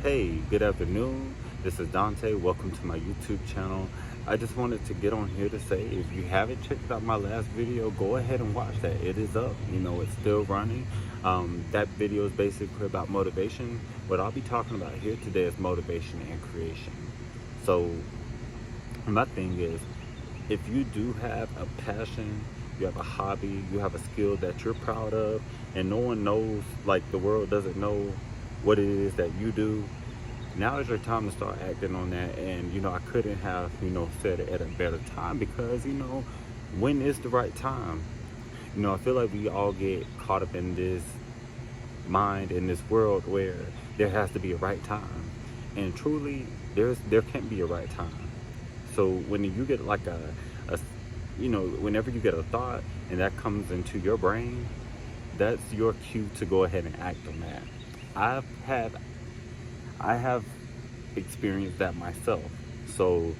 Hey, good afternoon. This is Dante. Welcome to my YouTube channel. I just wanted to get on here to say if you haven't checked out my last video, go ahead and watch that. It is up. It's still running. That video is basically about motivation. What I'll be talking about here today is motivation and creation. So my thing is, if you do have a passion, you have a hobby, you have a skill that you're proud of, and no one knows, like the world doesn't know what it is that you do, now is your time to start acting on that. And I couldn't have said it at a better time, because when is the right time? I feel like we all get caught up in this mind, in this world, where there has to be a right time, and truly there can't be a right time. So when you get like whenever you get a thought and that comes into your brain, that's your cue to go ahead and act on that. I have experienced that myself. So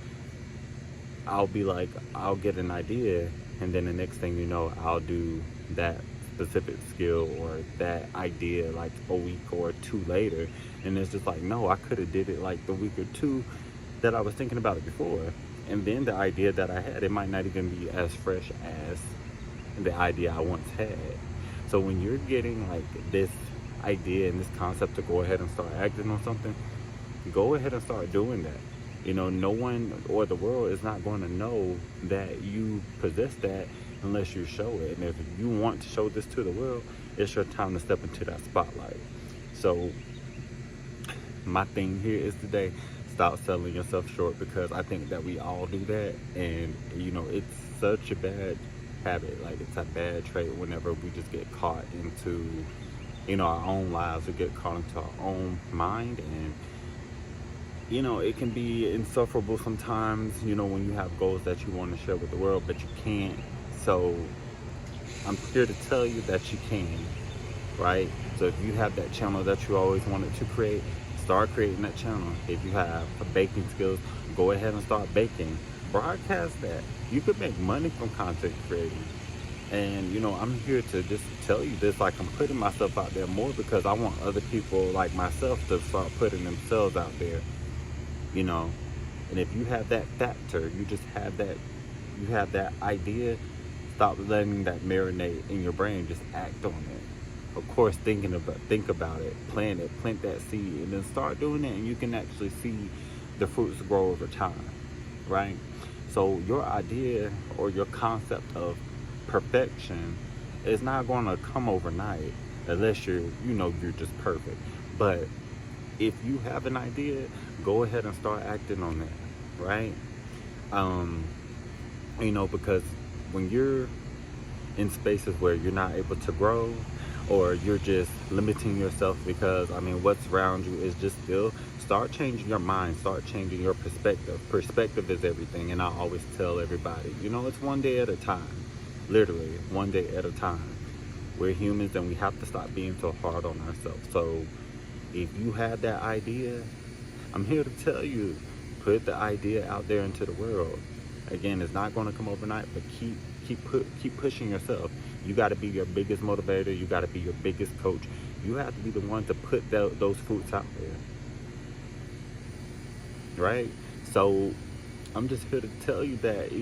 I'll get an idea, and then the next thing you know, I'll do that specific skill or that idea like a week or two later, and it's just like, no, I could have did it like the week or two that I was thinking about it before. And then the idea that I had, it might not even be as fresh as the idea I once had. So when you're getting like this idea and this concept to go ahead and start acting on something, go ahead and start doing that. No one or the world is not going to know that you possess that unless you show it. And if you want to show this to the world, it's your time to step into that spotlight. So my thing here is today, stop selling yourself short, because I think that we all do that. And it's such a bad habit. Like, it's a bad trait whenever we just get caught into our own lives. We get caught into our own mind, and it can be insufferable sometimes, when you have goals that you want to share with the world, but you can't. So I'm here to tell you that you can, right? So if you have that channel that you always wanted to create, start creating that channel. If you have baking skills, go ahead and start baking. Broadcast that. You could make money from content creating. And I'm here to just tell you this, like, I'm putting myself out there more because I want other people like myself to start putting themselves out there. And if you have that factor, you have that idea, stop letting that marinate in your brain. Just act on it. Of course, think about it, plant that seed, and then start doing it, and you can actually see the fruits grow over time, right? So your idea or your concept of perfection is not going to come overnight unless you're just perfect. But if you have an idea, go ahead and start acting on that, right? Because when you're in spaces where you're not able to grow, or you're just limiting yourself because what's around you is just still, start changing your mind, start changing your perspective is everything. And I always tell everybody, it's one day at a time, literally one day at a time. We're humans, and we have to stop being so hard on ourselves. So if you have that idea, I'm here to tell you, put the idea out there into the world. Again, it's not going to come overnight, but keep pushing yourself. You got to be your biggest motivator. You got to be your biggest coach. You have to be the one to put those fruits out there, right? So I'm just here to tell you that,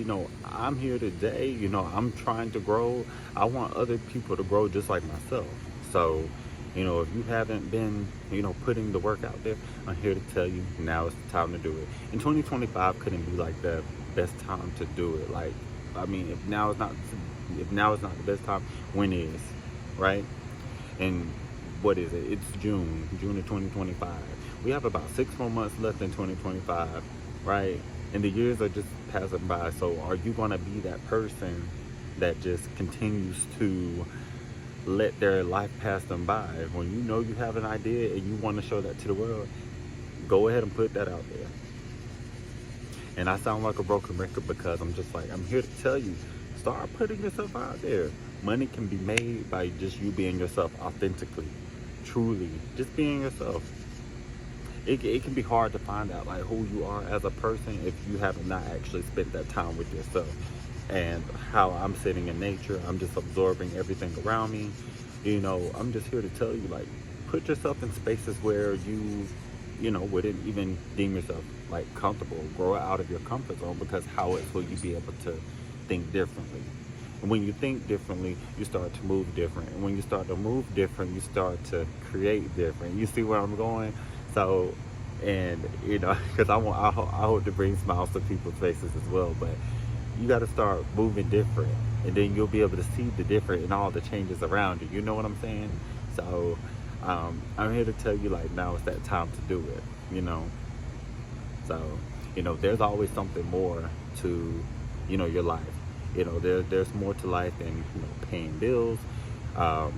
I'm here today. I'm trying to grow. I want other people to grow just like myself. So if you haven't been, putting the work out there, I'm here to tell you, now is the time to do it. And 2025 couldn't be like the best time to do it. Like, if now is not the best time, when is, right? And what is it? It's June of 2025. We have about 6 more months left in 2025, right? And the years are just passing by. So are you going to be that person that just continues to let their life pass them by? When you have an idea and you want to show that to the world, go ahead and put that out there. And I sound like a broken record because I'm here to tell you, start putting yourself out there. Money can be made by just you being yourself authentically, truly, just being yourself. It can be hard to find out like who you are as a person if you have not actually spent that time with yourself. And how I'm sitting in nature, I'm just absorbing everything around me. I'm just here to tell you, like, put yourself in spaces where you wouldn't even deem yourself like comfortable. Grow out of your comfort zone, because how else will you be able to think differently? And when you think differently, you start to move different. And when you start to move different, you start to create different. You see where I'm going? So, and because I hope to bring smiles to people's faces as well. But you got to start moving different, and then you'll be able to see the different and all the changes around you. You know what I'm saying? So, I'm here to tell you, like, now is that time to do it. You know. So, there's always something more to, your life. There's more to life than paying bills, um,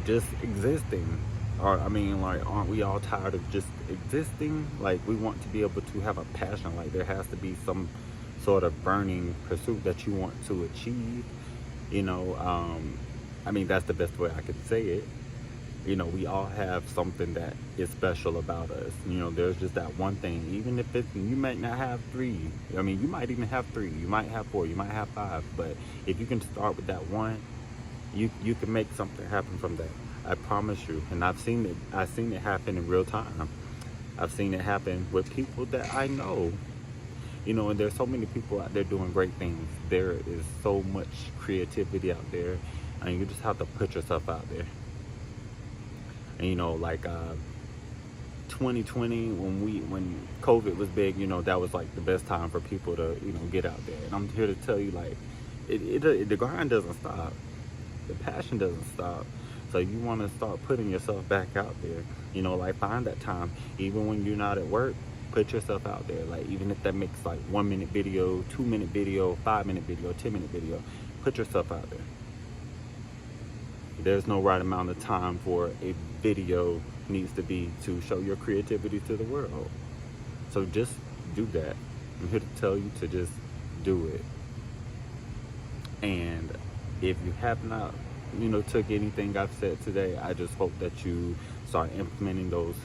just existing. Or I mean, like, aren't we all tired of just existing? Like, we want to be able to have a passion. Like, there has to be some sort of burning pursuit that you want to achieve. You know, I mean, that's the best way I could say it. We all have something that is special about us. There's just that one thing. Even if you might not have three. I mean, you might even have three. You might have four. You might have five. But if you can start with that one, you can make something happen from that. I promise you. And I've seen it. I've seen it happen in real time. I've seen it happen with people that I know. And there's so many people out there doing great things. There is so much creativity out there, and you just have to put yourself out there. And like 2020, when COVID was big, that was like the best time for people to get out there. And I'm here to tell you, like, the grind doesn't stop, the passion doesn't stop. So you want to start putting yourself back out there. Like, find that time, even when you're not at work. Put yourself out there. Like, even if that makes like 1 minute video, 2 minute video, 5 minute video, 10 minute video, put yourself out there. There's no right amount of time for a video needs to be to show your creativity to the world. So just do that. I'm here to tell you to just do it. And if you have not, took anything I've said today, I just hope that you start implementing those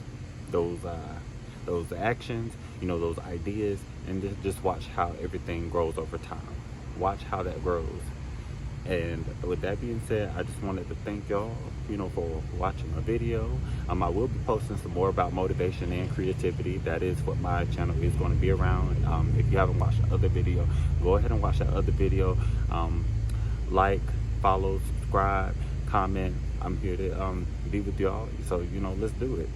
actions, those ideas, and just watch how everything grows over time. Watch how that grows. And with that being said, I just wanted to thank y'all, for watching my video. I will be posting some more about motivation and creativity. That is what my channel is going to be around. If you haven't watched the other video, go ahead and watch that other video. Like, follow, subscribe, comment. I'm here to be with y'all. So, let's do it.